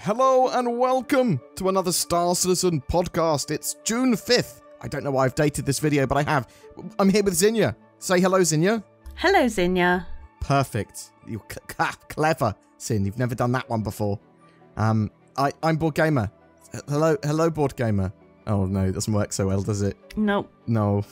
Hello and welcome to another Star Citizen podcast. It's June 5th. I don't know why I've dated this video, but I have. I'm here with Zinnia. Say hello, Zinnia. Hello, Zinnia. Perfect. You're clever, Zin. You've never done that one before. I'm BoredGamer. Hello, BoredGamer. Oh no, it doesn't work so well, does it? Nope. No.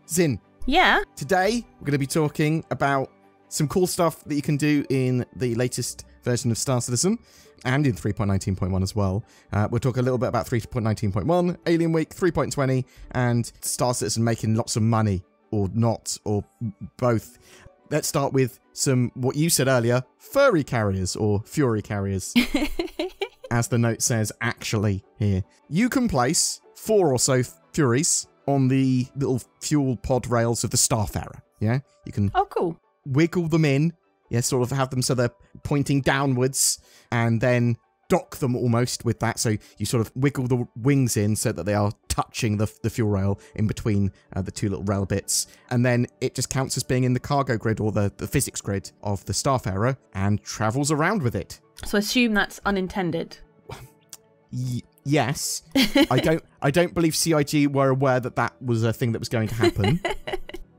Zin. Yeah? Today, we're going to be talking about some cool stuff that you can do in the latest version of Star Citizen. And in 3.19.1 as well. We'll talk a little bit about 3.19.1, Alien Week 3.20, and Star Citizen making lots of money, or not, or both. Let's start with some, what you said earlier, furry carriers, or fury carriers. As the note says, actually, here. You can place 4 or so furies on the little fuel pod rails of the Starfarer, yeah? You can cool. wiggle them in. Yeah, sort of have them so they're pointing downwards and then dock them almost with that. So you sort of wiggle the wings in so that they are touching the fuel rail in between the two little rail bits. And then it just counts as being in the cargo grid or the physics grid of the Starfarer and travels around with it. So assume that's unintended. Yes. I don't believe CIG were aware that that was a thing that was going to happen.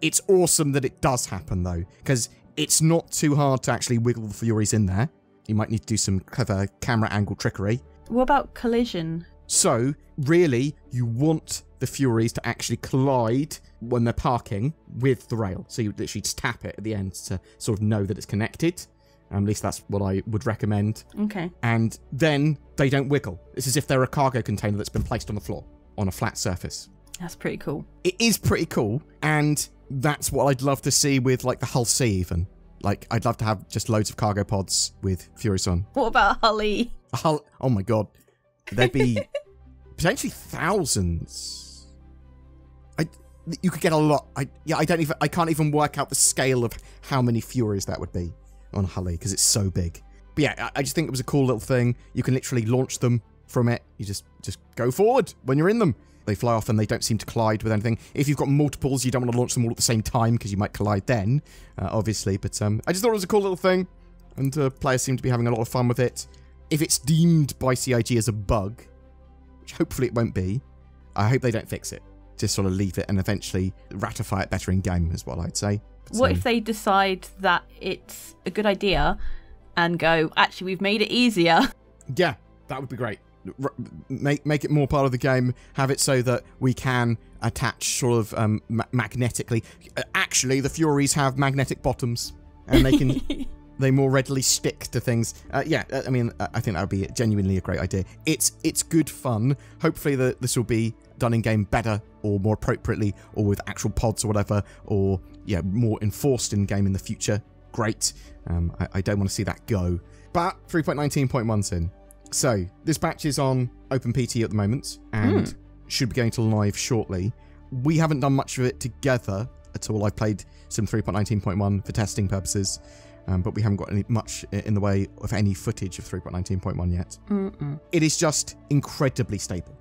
It's awesome that it does happen though, because it's not too hard to actually wiggle the Furies in there. You might need to do some clever camera angle trickery. What about collision? So, really, you want the Furies to actually collide when they're parking with the rail. So you literally just tap it at the end to sort of know that it's connected. At least that's what I would recommend. Okay. And then they don't wiggle. It's as if they're a cargo container that's been placed on the floor, on a flat surface. That's pretty cool. It is pretty cool, and that's what I'd love to see with, like, the Hull C, even. Like, I'd love to have just loads of cargo pods with Furies on. What about Hully? Hull, oh my god. There'd be potentially thousands. You could get a lot. I can't even work out the scale of how many Furies that would be on Hully, because it's so big. But yeah, I just think it was a cool little thing. You can literally launch them from it. You just go forward when you're in them. They fly off and they don't seem to collide with anything. If you've got multiples, you don't want to launch them all at the same time because you might collide then, obviously. But I just thought it was a cool little thing, and players seem to be having a lot of fun with it. If it's deemed by CIG as a bug, which hopefully it won't be, I hope they don't fix it. Just sort of leave it and eventually ratify it better in game is what I'd say. But, what if they decide that it's a good idea and go, actually, we've made it easier? Yeah, that would be great. Make it more part of the game, have it so that we can attach sort of magnetically. Actually, the Furies have magnetic bottoms and they can they more readily stick to things. Yeah, I mean, I think that would be genuinely a great idea. It's good fun. Hopefully this will be done in game better or more appropriately, or with actual pods or whatever, or yeah, more enforced in game in the future. Great. I don't want to see that go. But 3.19.1's in. So, this patch is on OpenPT at the moment, and should be going to live shortly. We haven't done much of it together at all. I've played some 3.19.1 for testing purposes, but we haven't got much in the way of any footage of 3.19.1 yet. It is just incredibly stable.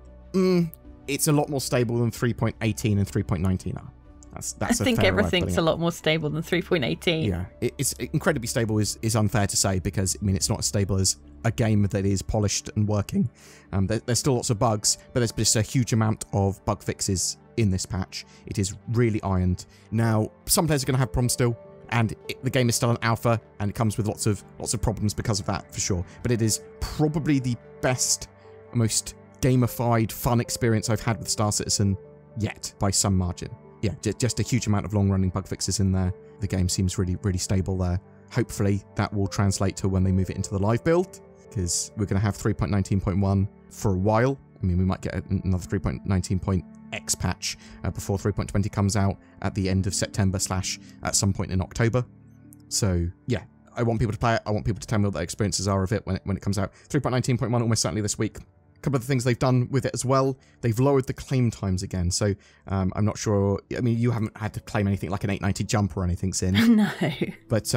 It's a lot more stable than 3.18 and 3.19 are. That's I think everything's a lot more stable than 3.18. Yeah, it's incredibly stable is unfair to say, because I mean it's not as stable as a game that is polished and working. There's still lots of bugs, but there's just a huge amount of bug fixes in this patch. It is really ironed. Now, some players are going to have problems still, and the game is still an alpha, and it comes with lots of problems because of that, for sure. But it is probably the best, most gamified, fun experience I've had with Star Citizen yet, by some margin. Yeah, just a huge amount of long-running bug fixes in there. The game seems really, really stable there. Hopefully, that will translate to when they move it into the live build, because we're going to have 3.19.1 for a while. I mean, we might get another 3.19.x patch before 3.20 comes out at the end of September / at some point in October. So, yeah, I want people to play it. I want people to tell me what their experiences are of it when it comes out. 3.19.1 almost certainly this week. A couple of the things they've done with it as well, they've lowered the claim times again. So I'm not sure. I mean, you haven't had to claim anything like an 890 jump or anything, Sin. No. But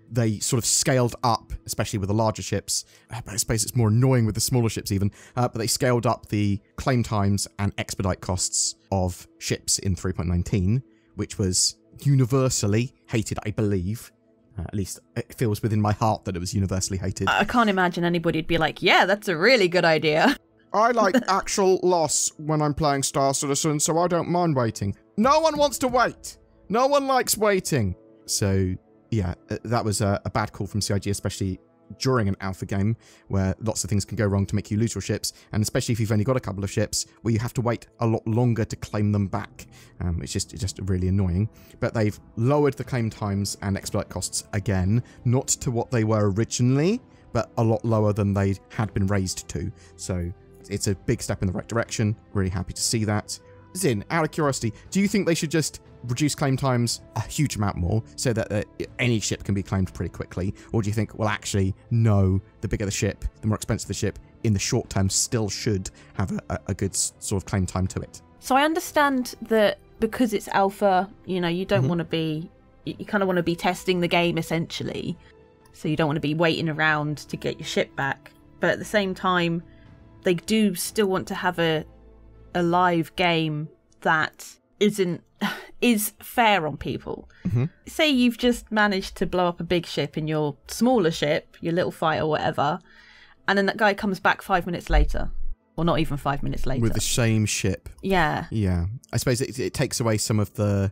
they sort of scaled up, especially with the larger ships. But I suppose it's more annoying with the smaller ships even. But they scaled up the claim times and expedite costs of ships in 3.19, which was universally hated, I believe. At least it feels within my heart that it was universally hated. I can't imagine anybody'd be like, yeah, that's a really good idea. I like actual loss when I'm playing Star Citizen, so I don't mind waiting. No one wants to wait. No one likes waiting. So, yeah, that was a bad call from CIG, especially during an alpha game where lots of things can go wrong to make you lose your ships, and especially if you've only got a couple of ships where you have to wait a lot longer to claim them back. It's just really annoying. But they've lowered the claim times and expedite costs again, not to what they were originally, but a lot lower than they had been raised to. So it's a big step in the right direction. Really happy to see that. Zin, out of curiosity, do you think they should just reduce claim times a huge amount more so that any ship can be claimed pretty quickly? Or do you think, well, actually, no, the bigger the ship, the more expensive the ship, in the short term still should have a good sort of claim time to it? So I understand that because it's alpha, you know, you don't want to be, you kind of want to be testing the game essentially. So you don't want to be waiting around to get your ship back. But at the same time, they do still want to have a live game that is fair on people. Say you've just managed to blow up a big ship in your smaller ship, your little fighter or whatever, and then that guy comes back 5 minutes later, or not even 5 minutes later, with the same ship. Yeah. I suppose it takes away some of the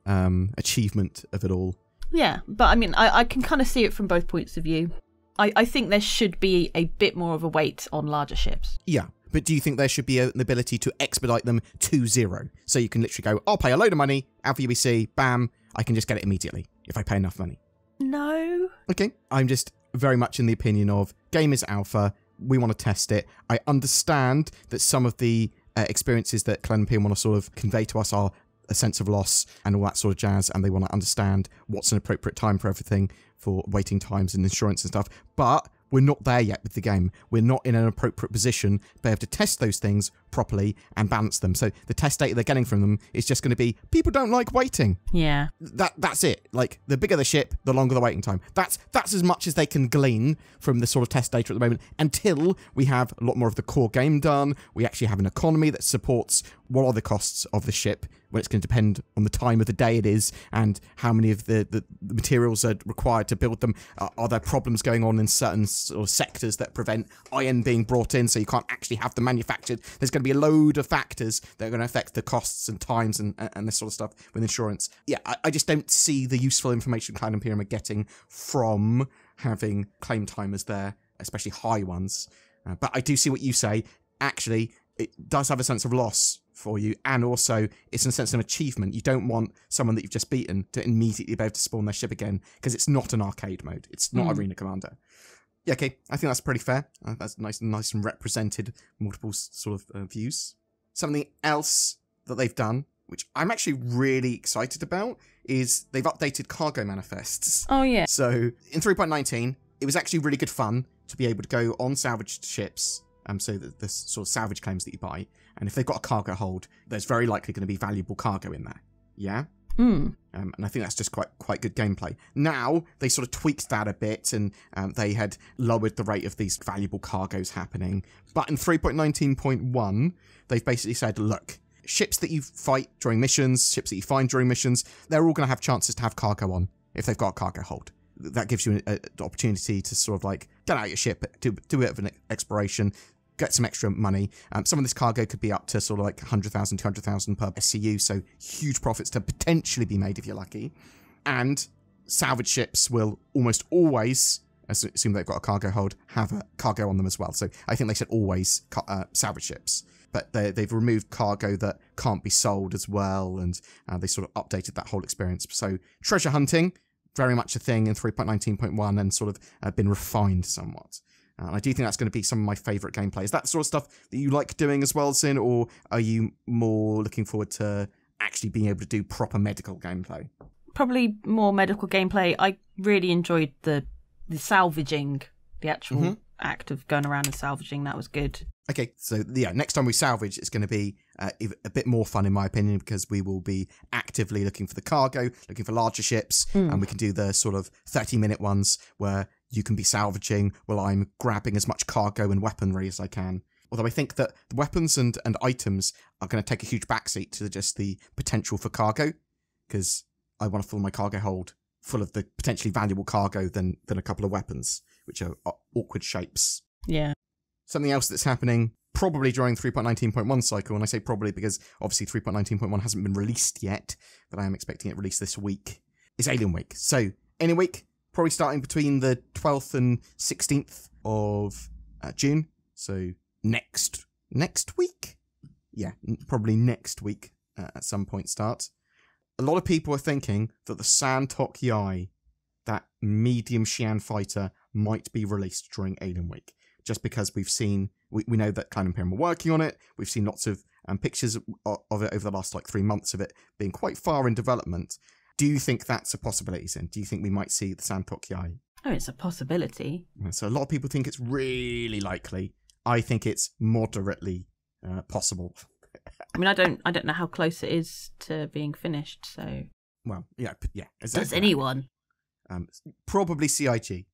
achievement of it all. Yeah, but I mean, I can kind of see it from both points of view. I think there should be a bit more of a weight on larger ships. Yeah. But do you think there should be an ability to expedite them to 0? So you can literally go, I'll pay a load of money, Alpha UBC, bam, I can just get it immediately if I pay enough money. No. Okay. I'm just very much in the opinion of game is alpha, we want to test it. I understand that some of the experiences that Cloud Imperium want to sort of convey to us are a sense of loss and all that sort of jazz, and they want to understand what's an appropriate time for everything, for waiting times and insurance and stuff. But we're not there yet with the game. We're not in an appropriate position to be able to test those things properly and balance them. So the test data they're getting from them is just going to be, people don't like waiting. Yeah. That's it. Like, the bigger the ship, the longer the waiting time. That's as much as they can glean from the sort of test data at the moment, until we have a lot more of the core game done. We actually have an economy that supports what are the costs of the ship, when it's going to depend on the time of the day it is and how many of the materials are required to build them. Are there problems going on in certain sort of sectors that prevent iron being brought in, so you can't actually have them manufactured? There's going to be a load of factors that are going to affect the costs and times and this sort of stuff with insurance. Yeah, I just don't see the useful information Cloud Imperium are getting from having claim timers there, especially high ones. But I do see what you say. Actually, it does have a sense of loss for you, and also it's in a sense of achievement. You don't want someone that you've just beaten to immediately be able to spawn their ship again, because it's not an arcade mode. It's not Arena Commander. Yeah, okay, I think that's pretty fair. That's nice and represented multiple sort of views. Something else that they've done, which I'm actually really excited about, is they've updated cargo manifests. Oh, yeah. So in 3.19, it was actually really good fun to be able to go on salvaged ships, so the sort of salvage claims that you buy, and if they've got a cargo hold, there's very likely going to be valuable cargo in there. Yeah? And I think that's just quite good gameplay. Now, they sort of tweaked that a bit, and they had lowered the rate of these valuable cargoes happening. But in 3.19.1, they've basically said, look, ships that you fight during missions, ships that you find during missions, they're all going to have chances to have cargo on if they've got a cargo hold. That gives you an opportunity to sort of like get out your ship, do a bit of an exploration, get some extra money. Some of this cargo could be up to sort of like 100,000, 200,000 per SCU, so huge profits to potentially be made if you're lucky. And salvage ships will almost always, assume they've got a cargo hold, have a cargo on them as well. So I think they said always salvage ships. But they've removed cargo that can't be sold as well, and they sort of updated that whole experience. So treasure hunting, very much a thing in 3.19.1, and sort of been refined somewhat. And I do think that's going to be some of my favourite gameplay. Is that the sort of stuff that you like doing as well, Sin, or are you more looking forward to actually being able to do proper medical gameplay? Probably more medical gameplay. I really enjoyed the salvaging, the actual act of going around and salvaging. That was good. Okay, so yeah, next time we salvage, it's going to be a bit more fun, in my opinion, because we will be actively looking for the cargo, looking for larger ships, and we can do the sort of 30-minute ones where you can be salvaging while I'm grabbing as much cargo and weaponry as I can. Although I think that the weapons and items are going to take a huge backseat to just the potential for cargo, because I want to fill my cargo hold full of the potentially valuable cargo than a couple of weapons, which are awkward shapes. Yeah. Something else that's happening probably during 3.19.1 cycle, and I say probably because obviously 3.19.1 hasn't been released yet, but I am expecting it released this week, is Alien Week. So, Alien Week, probably starting between the 12th and 16th of June. So, next week? Yeah, probably next week at some point start. A lot of people are thinking that the Santok Yai, that medium Xi'an fighter, might be released during Alien Week. Just because we've seen, we know that Cloud Imperium are working on it. We've seen lots of pictures of it over the last 3 months of it being quite far in development. Do you think that's a possibility, Sin? Do you think we might see the Santok Yai? Oh, it's a possibility. So a lot of people think it's really likely. I think it's moderately possible. I mean, I don't know how close it is to being finished. So, well, yeah. Exactly. Does anyone? Probably CIG.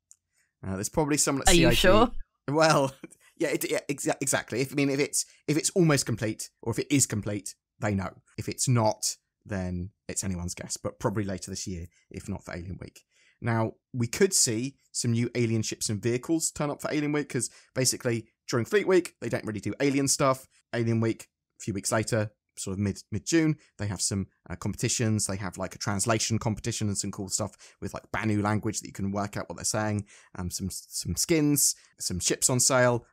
There's probably someone at CIG. Are you sure? Well, yeah, exactly. If it's almost complete, or if it is complete, they know. If it's not, then it's anyone's guess. But probably later this year, if not for Alien Week. Now, we could see some new alien ships and vehicles turn up for Alien Week, because basically during Fleet Week they don't really do alien stuff. Alien Week, a few weeks later, sort of mid-June, they have some competitions. They have a translation competition and some cool stuff with Banu language that you can work out what they're saying. Some skins, some ships on sale.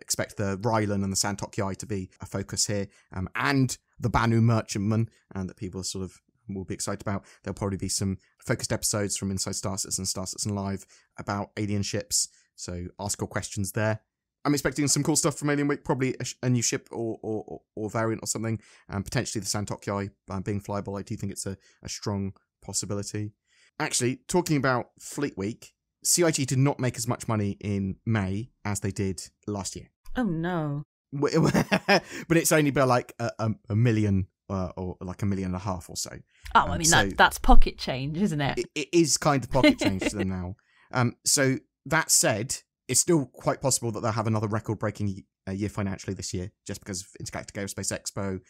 Expect the Rylan and the Santok Yai to be a focus here, and the Banu Merchantman, and that people sort of will be excited about. There'll probably be some focused episodes from Inside Star Citizen and Star Citizen Live about alien ships. So ask your questions there. I'm expecting some cool stuff from Alien Week, probably a new ship or variant or something, and potentially the Santok Yai being flyable. I do think it's a strong possibility. Actually, talking about Fleet Week, CIG did not make as much money in May as they did last year. Oh no. But it's only by a million or $1.5 million or so. Oh, I mean, that's pocket change, isn't it? It is kind of pocket change to them now. So that said, it's still quite possible that they'll have another record-breaking year financially this year, just because of Intergalactic Aerospace Expo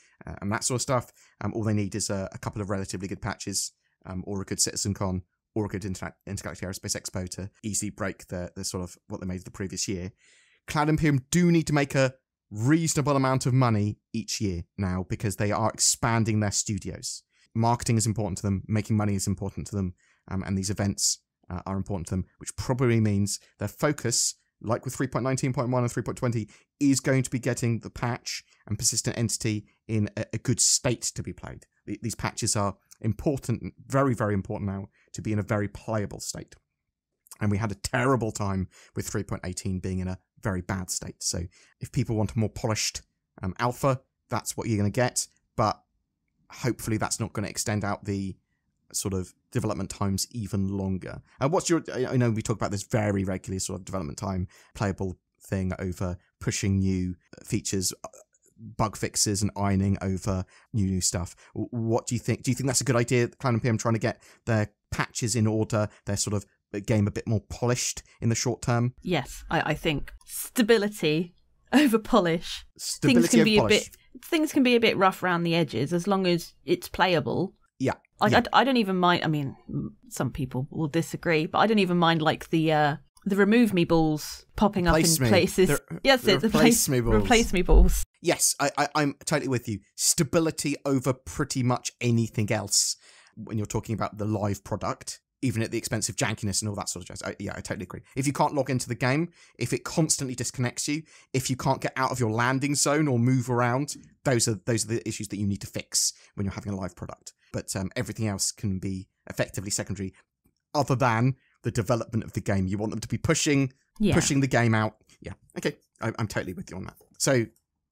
and that sort of stuff. All they need is a couple of relatively good patches, or a good CitizenCon, or a good Intergalactic Aerospace Expo to easily break the sort of what they made the previous year. Cloud Imperium do need to make a reasonable amount of money each year now, because they are expanding their studios. Marketing is important to them, making money is important to them, and these events are important to them, which probably means their focus, like with 3.19.1 and 3.20, is going to be getting the patch and persistent entity in a good state to be played. These patches are important, very, very important now, to be in a very playable state. And we had a terrible time with 3.18 being in a very bad state. So if people want a more polished alpha, that's what you're going to get. But hopefully that's not going to extend out the sort of development times even longer. What's your, I know we talk about this very regularly, sort of development time, playable thing over pushing new features, bug fixes and ironing over new stuff. What do you think? Do you think that's a good idea, Cloud Imperium trying to get their patches in order, their sort of game a bit more polished in the short term? Yes, I think stability over polish. Things can be a bit rough around the edges as long as it's playable. Yeah. I don't even mind. I mean, some people will disagree, but I don't even mind the remove me balls popping up in places. Replace me balls. Replace me balls. Yes, I'm totally with you. Stability over pretty much anything else when you're talking about the live product, even at the expense of jankiness and all that sort of jazz. I totally agree. If you can't log into the game, if it constantly disconnects you, if you can't get out of your landing zone or move around, those are the issues that you need to fix when you're having a live product. But everything else can be effectively secondary, other than the development of the game. You want them to be pushing the game out. Yeah, okay, I'm totally with you on that. So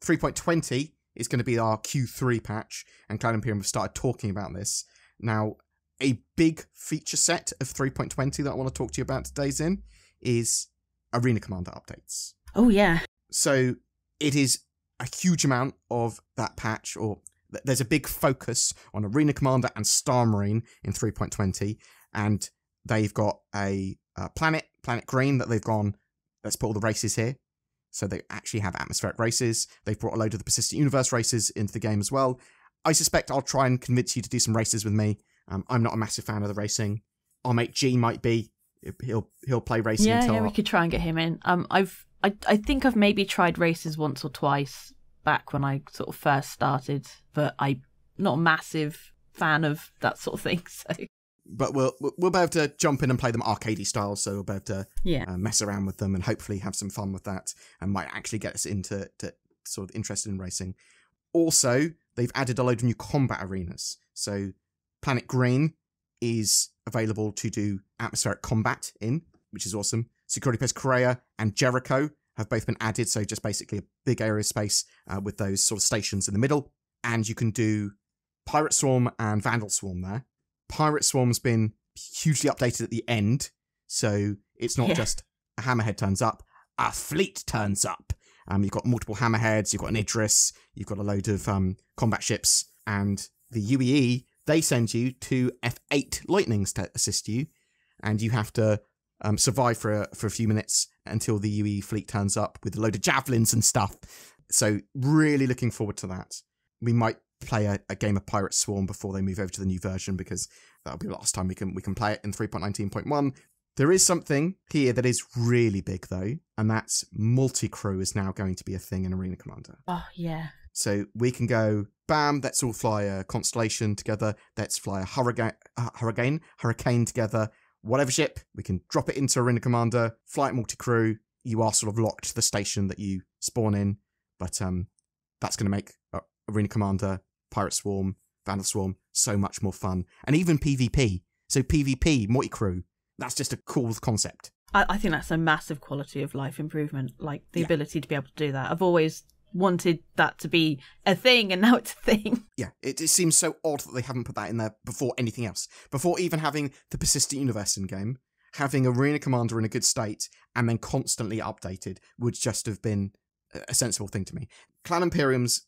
3.20 is going to be our Q3 patch, and Cloud Imperium have started talking about this. Now, a big feature set of 3.20 that I want to talk to you about today, Zin, is Arena Commander updates. Oh, yeah. So it is a huge amount of that patch, or there's a big focus on Arena Commander and Star Marine in 3.20, and they've got a Planet Green, that they've gone, let's put all the races here. So they actually have atmospheric races. They've brought a load of the Persistent Universe races into the game as well. I suspect I'll try and convince you to do some races with me. I'm not a massive fan of the racing. our mate G might be. He'll play racing. Yeah, we could try and get him in. I think I've maybe tried races once or twice back when I sort of first started, but I'm not a massive fan of that sort of thing. So, but we'll be able to jump in and play them arcadey style. So we'll be able to mess around with them and hopefully have some fun with that, and might actually get us into sort of interested in racing. Also, they've added a load of new combat arenas. So Planet Green is available to do atmospheric combat in, which is awesome. Security Post Korea and Jericho have both been added, so just basically a big area of space with those sort of stations in the middle. And you can do Pirate Swarm and Vandal Swarm there. Pirate Swarm's been hugely updated at the end, so it's not just a hammerhead turns up, a fleet turns up. You've got multiple hammerheads, you've got an Idris, you've got a load of combat ships, and the UEE, they send you to F8 Lightnings to assist you, and you have to survive for a few minutes until the UE fleet turns up with a load of javelins and stuff. So really looking forward to that. We might play a game of Pirate Swarm before they move over to the new version, because that'll be the last time we can play it in 3.19.1. There is something here that is really big though, and that's multi-crew is now going to be a thing in Arena Commander. Oh yeah. So we can go, bam, let's all fly a Constellation together, let's fly a Hurricane together, whatever ship, we can drop it into Arena Commander, fly it multi-crew. You are sort of locked to the station that you spawn in, but that's going to make Arena Commander, Pirate Swarm, Vandal Swarm so much more fun. And even PvP. So PvP, multi-crew, that's just a cool concept. I think that's a massive quality of life improvement, like the ability to be able to do that. I've always wanted that to be a thing, and now it's a thing. Yeah, it seems so odd that they haven't put that in there before anything else. Before even having the Persistent Universe in game, having Arena Commander in a good state and then constantly updated would just have been a sensible thing to me. Cloud Imperium's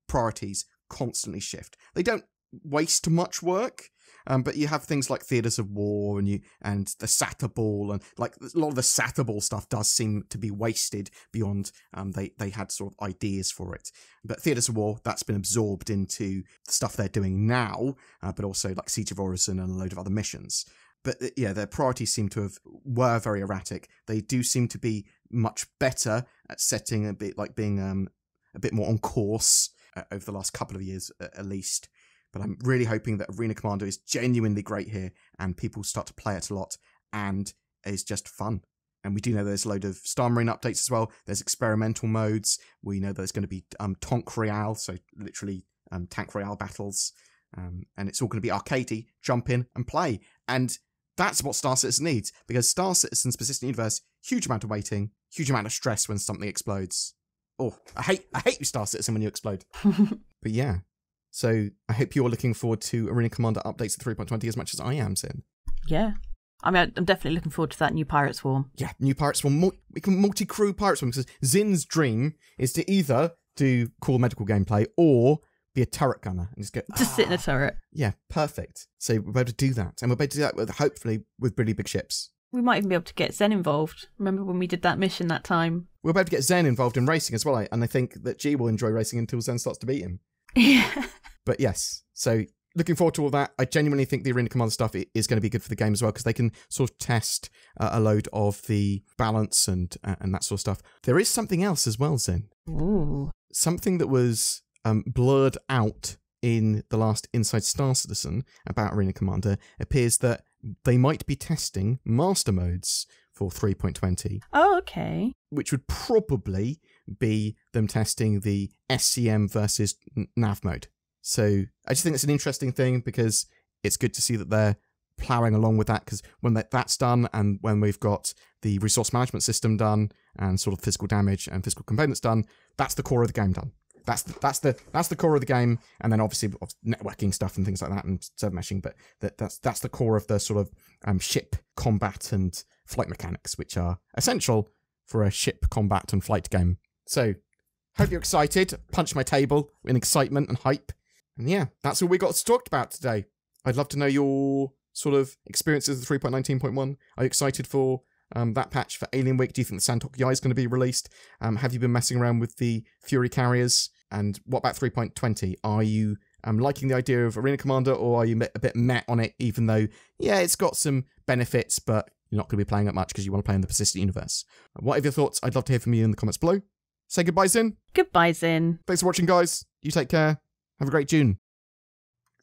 priorities constantly shift. They don't waste much work, but you have things like Theatres of War and the Satter Ball, and like a lot of the Satter Ball stuff does seem to be wasted beyond they had sort of ideas for it. But Theatres of War, that's been absorbed into the stuff they're doing now, but also like Siege of Orison and a load of other missions. But yeah, their priorities seem to were very erratic. They do seem to be much better at setting a bit like being a bit more on course over the last couple of years at least. But I'm really hoping that Arena Commander is genuinely great here and people start to play it a lot and is just fun. And we do know there's a load of Star Marine updates as well. There's experimental modes. We know there's going to be Tonk Royale, so literally Tank Royale battles. And it's all going to be arcadey, jump in and play. And that's what Star Citizen needs, because Star Citizen's Persistent Universe, huge amount of waiting, huge amount of stress when something explodes. Oh, I hate you, Star Citizen, when you explode. But yeah. So I hope you're looking forward to Arena Commander updates at 3.20 as much as I am, Zin. Yeah. I mean, I'm definitely looking forward to that new Pirate Swarm. Yeah, new Pirate Swarm. We can multi-crew Pirate Swarm, because Zin's dream is to either do cool medical gameplay or be a turret gunner and just go... Just sit in a turret. Yeah, perfect. So we'll be able to do that. And we'll be able to do that hopefully with really big ships. We might even be able to get Zen involved. Remember when we did that mission that time? We'll be able to get Zen involved in racing as well. And I think that G will enjoy racing until Zen starts to beat him. Yeah. But yes, so looking forward to all that. I genuinely think the Arena Commander stuff is going to be good for the game as well, because they can sort of test a load of the balance and that sort of stuff. There is something else as well, Zen. Ooh. Something that was blurred out in the last Inside Star Citizen about Arena Commander appears that they might be testing master modes for 3.20. Oh, okay. Which would probably be them testing the SCM versus NAV mode. So I just think it's an interesting thing, because it's good to see that they're ploughing along with that, because when that's done and when we've got the resource management system done and sort of physical damage and physical components done, that's the core of the game done. That's the core of the game, and then obviously networking stuff and things like that and server meshing, but that's the core of the sort of ship combat and flight mechanics, which are essential for a ship combat and flight game. So hope you're excited. Punch my table in excitement and hype. And yeah, that's all we got to talk about today. I'd love to know your sort of experiences with 3.19.1. Are you excited for that patch for Alien Week? Do you think the Santok Yai is going to be released? Have you been messing around with the Fury carriers? And what about 3.20? Are you liking the idea of Arena Commander, or are you a bit meh on it, even though, yeah, it's got some benefits, but you're not going to be playing it much because you want to play in the persistent universe. What are your thoughts? I'd love to hear from you in the comments below. Say goodbye, Zin. Goodbye, Zin. Thanks for watching, guys. You take care. Have a great June.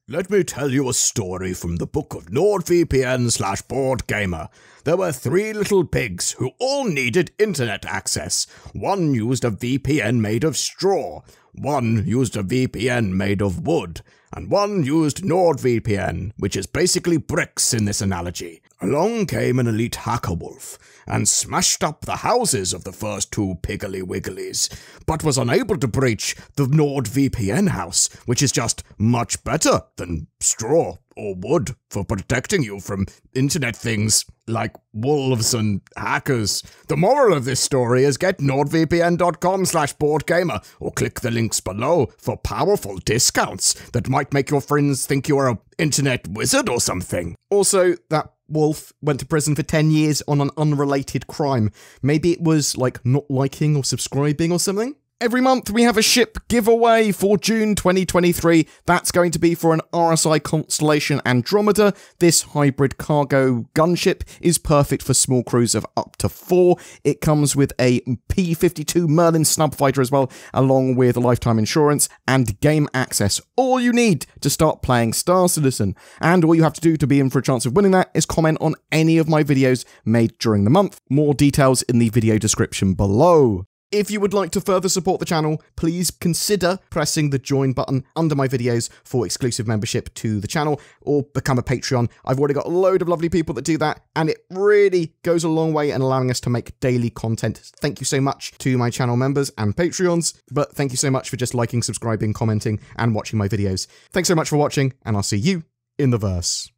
Let me tell you a story from the book of NordVPN/BoredGamer. There were 3 little pigs who all needed internet access. One used a VPN made of straw, one used a VPN made of wood, and one used NordVPN, which is basically bricks in this analogy. Along came an elite hacker wolf and smashed up the houses of the first 2 piggly wigglies, but was unable to breach the NordVPN house, which is just much better than straw or wood for protecting you from internet things like wolves and hackers. The moral of this story is get nordvpn.com/boredgamer or click the links below for powerful discounts that might make your friends think you are an internet wizard or something. Also, that wolf went to prison for 10 years on an unrelated crime. Maybe it was like not liking or subscribing or something? Every month we have a ship giveaway for June 2023. That's going to be for an RSI Constellation Andromeda. This hybrid cargo gunship is perfect for small crews of up to 4. It comes with a P-52 Merlin snub fighter as well, along with lifetime insurance and game access. All you need to start playing Star Citizen. And all you have to do to be in for a chance of winning that is comment on any of my videos made during the month. More details in the video description below. If you would like to further support the channel, please consider pressing the join button under my videos for exclusive membership to the channel, or become a Patreon. I've already got a load of lovely people that do that, and it really goes a long way in allowing us to make daily content. Thank you so much to my channel members and Patreons, but thank you so much for just liking, subscribing, commenting, and watching my videos. Thanks so much for watching, and I'll see you in the verse.